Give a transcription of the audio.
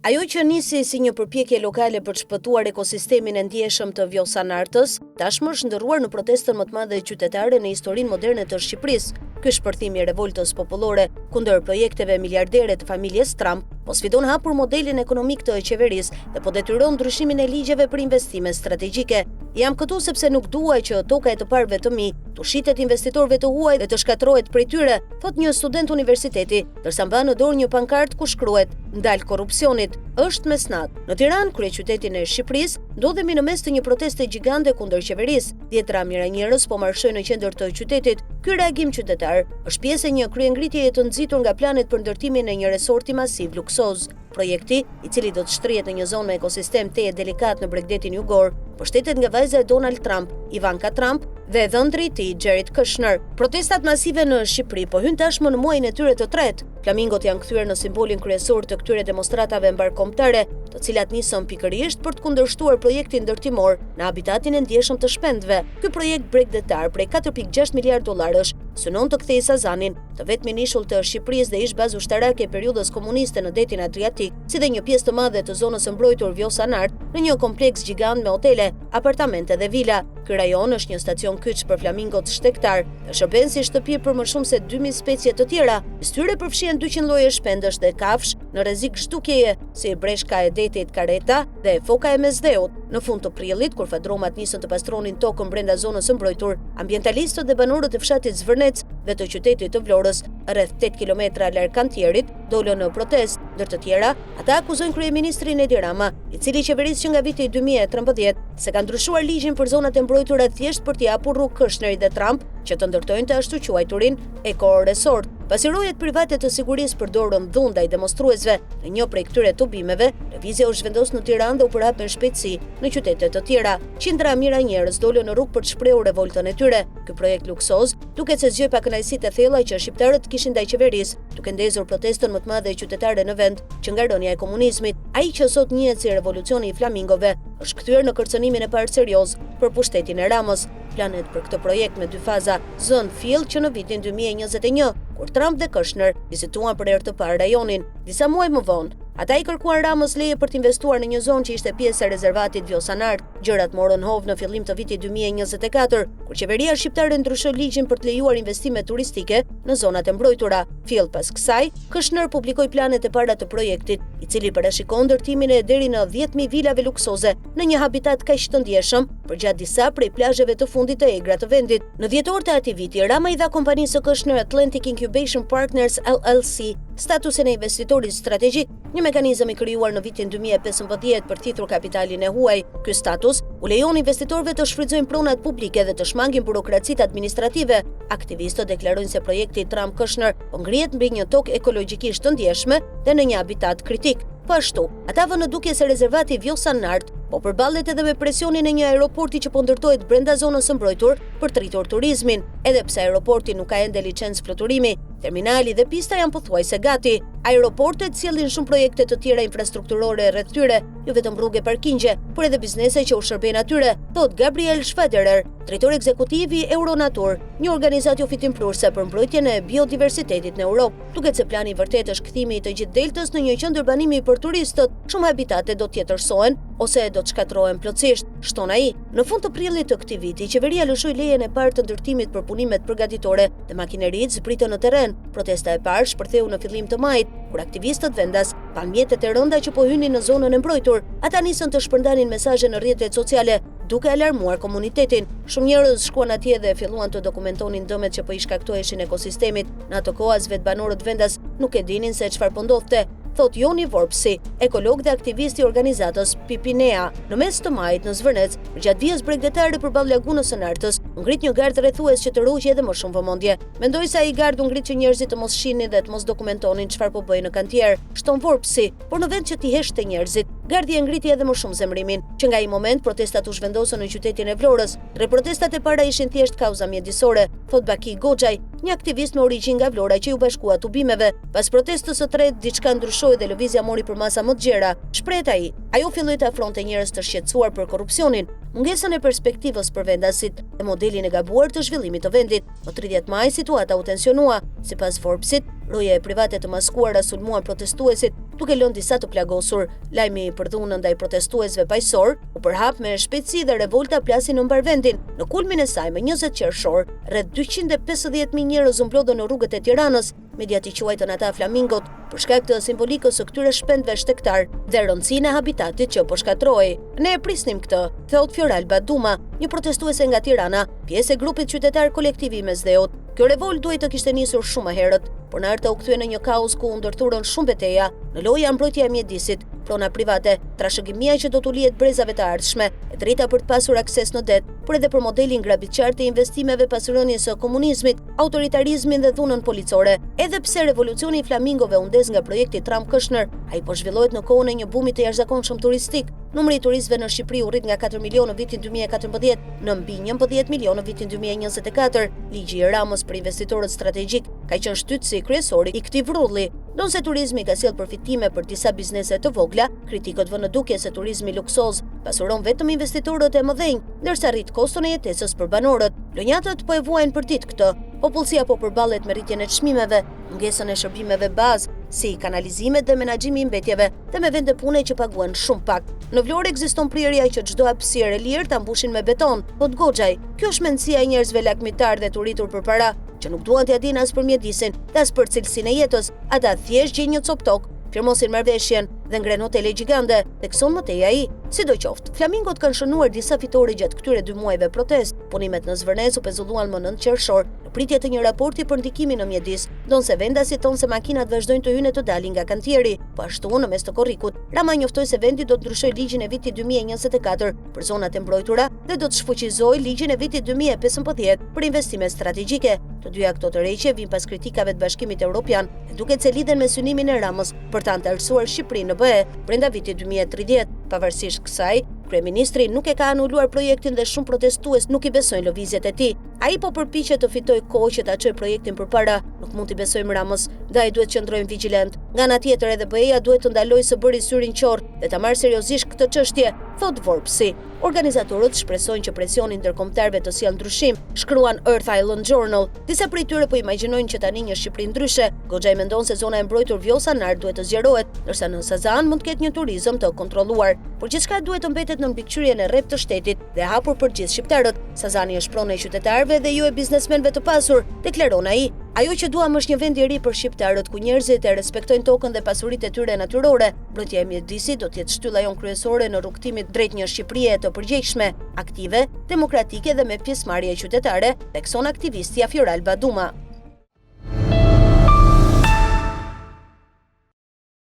Ajo që nisi si një përpjekje lokale për të shpëtuar ekosistemin e ndjeshëm të Vjosanartës, tashmë është ndërruar në protestën më të madhe qytetare në historinë moderne të Shqipërisë. Ky shpërthim i revoltës popullore kundër projekteve miliardere të familjes Trump po sfidon hapur modelin ekonomik të qeverisë dhe po detyron ndryshimin e ligjeve për investime strategjike. Jam këtu sepse nuk dua që toka e të parëve të mi të shitet investitorëve të huaj dhe të shkatërrohet prej tyre, thot një student universiteti, ndërsa mban në dorë një pankartë ku shkruhet: "Ndal korrupsionit, është mesnat." Në Tiranë, kryeqytetin e Shqipërisë, ndodhemi në mes të një proteste gjigande kundër qeverisë. Dhjetra mijëra njerëz po marshojnë në qendër të qytetit. Ky reagim qytetar është pjesë e një kryengritjeje të nxitur nga planet për ndërtimin e një resorti masiv luksoz. Projekti, i cili do të shtrihet në një zonë me ekosistem teje delikat në Bregdetin Jugor, pushtetet nga vajza e Donald Trump, Ivanka Trump dhe dhëndri i tij Jared Kushner. Protestat masive në Shqipëri po hyn tashmë në muajin e tyre të tretë. Flamingot janë kthyer në simbolin kryesor të këtyre demonstratave mbarkombëtare, të cilat nisën pikërisht për të kundërshtuar projektin ndërtimor në habitatin e ndjeshëm të shpendëve. Ky projekt bregdetar prej 4.6 miliard dollarësh synon të kthejë Sazanin, të vetmin ishull të Shqipërisë dhe ish bazë ushtarake e periudhës komuniste në detin Adriatik, si dhe një pjesë të madhe të zonës së mbrojtur Vjosanart në një kompleks gjigant me hotele, apartamente dhe vila. Ky rajon është një stacion kyç për flamingot shtektar dhe shërben si shtëpi për më shumë se 2000 specie të tjera. Mes tyre përfshihen 200 lloje shpendësh dhe kafsh në rrezik zhdukjeje, si breshka e detit Kareta dhe foka e Mesdheut. Në fund të prillit, kur fadromat nisën të pastronin tokën brenda zonës së mbrojtur, ambientalistët dhe banorët e fshatit Zvërnec dhe të qytetit të Vlorës, rreth 8 kilometra larg kantierit, dolën në protestë. Ndër të tjera, ata akuzojnë kryeministrin Edi Rama, i cili qeverisë që nga viti 2013 se ka ndryshuar ligjin për zonat e mbrojtura thjesht për t'i hapur rrugë Kushnerit dhe Trump që të ndërtojnë të ashtu quajturin eko-resort. Pasi rojet private të sigurisë përdorën dhunë ndaj demonstruesve në një prej këtyre tubimeve, lëvizja u zhvendos në Tiranë dhe u përhap me shpejtësi në qytete të tjera. Qindra mijëra njerëz dolën në rrugë për të shprehur revoltën e tyre. Ky projekt luksoz duket se zgjoi pa kënaqësitë e thella që shqiptarët kishin ndaj qeverisë, duke ndezur protestën më të madhe qytetare në vend që nga rënia e komunizmit. Ai që sot njihet si revolucioni i flamingove është kthyer në kërcënimin e parë serioz për pushtetin e Ramës. Planet për këtë projekt me 2 faza zën fill që në vitin 2021, kur Trump dhe Kushner vizituan për herë të parë rajonin. Disa muaj më vonë, ata i kërkuan Ramës leje për të investuar në një zonë që ishte pjesë e rezervatit Vjosanart. Gjërat morën hovë në fillim të vitit 2024, kur qeveria shqiptare ndryshoi ligjin për të lejuar investime turistike në zonat e mbrojtura. Fill pas kësaj, Kushner publikoi planet e para të projektit, i cili parashikon ndërtimin e deri në 10.000 vilave luksoze në një habitat kaq të ndjeshëm përgjatë disa prej plazheve të fundit të egra të vendit. Në dhjetor të atij viti, Rama i dha kompanisë së Kushner Atlantic Incubation Partners LLC statusin e investitorit strategjik, një mekanizëm i krijuar në vitin 2015 për thithur kapitalin e huaj. Ky status u lejon investitorëve të shfrytëzojnë pronat publike dhe të shmangin burokracitë administrative. Aktivistët deklarojnë se projekti Trump-Kushner po ngrihet mbi një tokë ekologjikisht të ndjeshme dhe në një habitat kritik. Po ashtu, ata vënë në dukje se rezervati Vjosanart po përballet edhe me presionin e një aeroporti që po ndërtohet brenda zonës së mbrojtur për të rritur turizmin. Edhe pse aeroporti nuk ka ende licencë fluturimi, terminali dhe pista janë pothuajse gati. Aeroportet sjellin shumë projekte të tjera infrastrukturore rreth tyre, jo vetëm rrugë e parkingje, por edhe biznese që u shërben atyre, thot Gabriel Schwaderer, drejtor ekzekutiv i Euronatur, një organizatë jofitimprurse për mbrojtjen e biodiversitetit në Europë. Duket se plani i vërtet është kthimi i të gjithë deltës në një qendër banimi për turistët. Shumë habitate do të jetërsohen ose do të shkatërrohen plotësisht, shton ai. Në fund të prillit të këtij viti, qeveria lëshoi lejen e parë të ndërtimit për punimet përgatitore dhe makineritë zbritën në terren. Protesta e parë shpërtheu në fillim të majit, kur aktivistët vendas pan mjetet e rënda që po hynin në zonën e mbrojtur. Ata nisën të shpërndanin mesazhe në rrjetet sociale, duke alarmuar komunitetin. Shumë njerëz shkuan atje dhe filluan të dokumentonin dëmet që po i shkaktoheshin ekosistemit. Në atë kohë as vetë banorët vendas nuk e dinin se çfarë po ndodhte, thot Joni Vorpsi, ekolog dhe aktivist i organizatës Pipinea. Në mes të majit në Zvërnec, gjatë vijës bregdetare përballë lagunës së Nartës, u ngrit një gardh rrethues që të ruqi edhe më shumë vëmendje. Mendoj se ai gardh u ngrit që njerëzit të mos shihnin dhe të mos dokumentonin çfarë po bëjnë në kantier, shton Vorpsi, por në vend që t'i heshte njerëzit, gardhi e ngriti edhe më shumë zemrimin, që nga ai moment protestat u zhvendosën në qytetin e Vlorës. Tre protestat e para ishin thjesht kauza mjedisore, thot Baki Goxhaj, një aktivist me origjinë nga Vlora që u bashkua tubimeve. Pas protestës së tretë, diçka ndryshoi dhe lëvizja mori për masa më të gjera. Shpreh ai, ajo filloi të afronte njerëz të shqetësuar për korrupsionin, mungesën e perspektivës për vendasit e modelin e gabuar të zhvillimit të vendit. Më 30 maj situata u tensionua. Sipas Forbesit, roja e private të maskuara sulmuan protestuesit, duke lënë disa të plagosur. Lajmi i përdhunë ndaj protestuesve paqësor u përhap me shpejtësi dhe revolta plasi në mbar vendin. Në kulmin e saj me 20 qershor, rreth 250.000 njerëz u mblodhën në rrugët e Tiranës. Mediat i quajtën ata flamingot për shkak të simbolikës së këtyre shpendëve shtektar dhe rëndësinë e habitatit që po shkatrohej. Ne e prisnim këtë, thot Fioralba Duma, një protestuese nga Tirana, pjesë e grupit qytetar kolektivi me Zdeut. Kjo revolt duhet të kishte nisur shumë herët, por në artë u kthye në një kaos ku u ndërthurën shumë betejë, në loja mbrojtja e mjedisit, prona private, trashëgimia që do t'u lihet brezave të ardhshme, e drejta për të pasur akses në det, por edhe për modelin grabitçar të investimeve pas rënies së komunizmit, autoritarizmin dhe dhunën policore. Edhe pse revolucioni i flamingove u ndes nga projekti Trump-Kushner, ai po zhvillohet në kohën e një bumi të jashtëzakonshëm turistik. Numri i turistëve në Shqipëri u rrit nga 4 milionë në vitin 2014 në mbi 11 milionë në vitin 2024. Ligji i Ramës për investitorët strategjik ka qenë shtytësi kryesor i këtij vrulli. Ndonse turizmi ka sjellë përfitime për disa biznese të vogla, kritikët vënë në dukje se turizmi luksoz pasuron vetëm investitorët e mëdhenj, ndërsa rrit koston e jetesës për banorët. Lënjatët po e vuajnë për ditë këtë. Popullsia po përballet me rritjen e çmimeve, mungesën e shërbimeve bazë, si kanalizimet dhe menaxhimi i mbetjeve, dhe me vende pune që paguhen shumë pak. Në Vlorë ekziston prirja që çdo hapësirë e lirë ta mbushin me beton, thot Goxhaj. Kjo është mendësia e njerëzve lagmitar dhe të rritur për para, që nuk duan t'ia dinë as për mjedisin, as për cilësinë e jetës. Ata thjesht gjejnë një cop tokë, firmosin marrëveshjen dhe ngren hotele gjigande, thekson më tej ai. Sidoqoftë, flamingot kanë shënuar disa fitore gjatë këtyre 2 muajve protest. Punimet në Zvërnes u pezulluan më 9 qershor, në pritje të një raporti për ndikimin në mjedis, ndonse vendasit tonë se makinat vazhdojnë të hyjnë e të dalin nga kantieri. Po ashtu në mes të korrikut, Rama njoftoi se vendi do të ndryshojë ligjin e vitit 2024 për zonat e mbrojtura dhe do të shfuqizojë ligjin e vitit 2015 për investime strategjike. Të dyja këto tërheqje vijnë pas kritikave të Bashkimit Evropian, duket se lidhen me synimin e Ramës për ta antarësuar Shqipërinë në BE brenda vitit 2030. Pavarësisht kësaj, kryeministri nuk e ka anuluar projektin dhe shumë protestues nuk i besojnë lëvizjet e tij. Ai po përpiqet të fitojë kohë që ta çojë projektin përpara. Nuk mund t'i besojmë Ramës, ndaj duhet të qëndrojmë vigjilent. Nga ana tjetër edhe BE-ja duhet të ndalojë së bëri syrin qorr dhe ta marrë seriozisht këtë çështje, thot Forbesi. Organizatorët shpresojnë që presioni ndërkombëtarëve të sjellë ndryshim, shkruan Earth Island Journal. Disa prej tyre po imagjinojnë që tani një Shqipëri ndryshe. Goxhaj mendon se zona e mbrojtur Vjosa Nart duhet të zgjerohet, ndërsa në Sazan mund të ketë një turizëm të kontrolluar. Por gjithçka duhet të mbetet në mbikëqyrjen e rreth të shtetit dhe e hapur për gjithë shqiptarët. Sazani është pronë e qytetarëve dhe jo e biznesmenëve të pasur, deklaron ai. Ajo që duam është një vend i ri për shqiptarët ku njerëzit e respektojnë tokën dhe pasuritë e tyre natyrore. Mbrojtja e mjedisit do të jetë shtylla jon kryesore në rrugtimit drejt një Shqipërie të përgjegjshme, aktive, demokratike dhe me pjesëmarrje qytetare, thekson aktivistja Fioralba Duma.